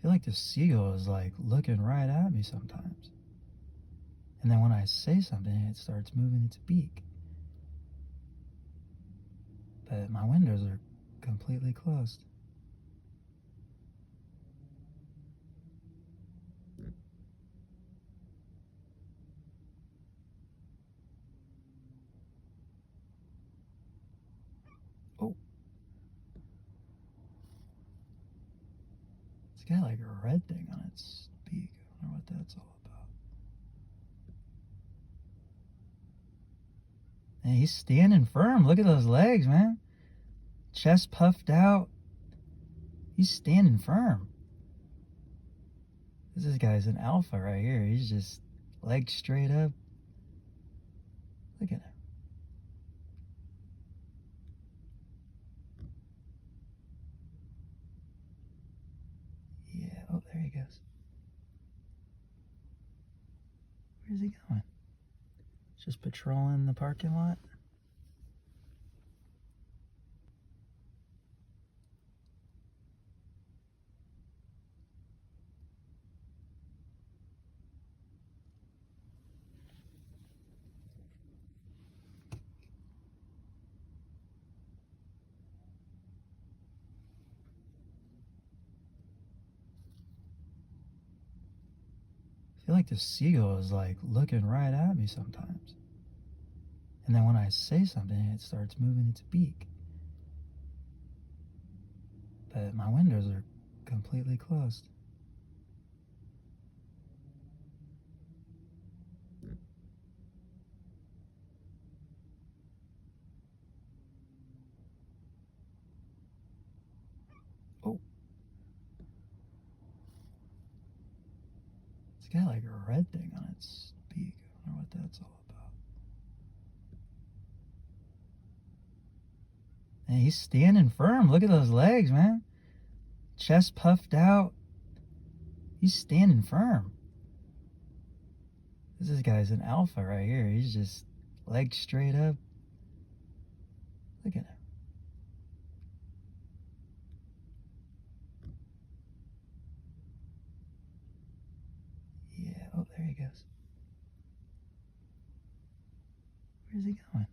feel like the seagull is like looking right at me sometimes. And then when I say something, it starts moving its beak. But my windows are completely closed. Oh, it's got like a red thing on its beak. I wonder what that's all about. And he's standing firm. Look at those legs, man. Chest puffed out. He's standing firm. This guy's an alpha right here. He's just legs straight up. Look at him. Yeah, oh, there he goes. Where's he going? Just patrolling the parking lot? I feel like the seagull is like looking right at me sometimes. And then when I say something, it starts moving its beak. But my windows are completely closed. Oh, it's got like a red thing on its beak. I wonder what that's all about. And he's standing firm. Look at those legs, man. Chest puffed out. He's standing firm. This guy's an alpha right here. He's just legs straight up. Look at him. Yeah, oh, there he goes. Where's he going?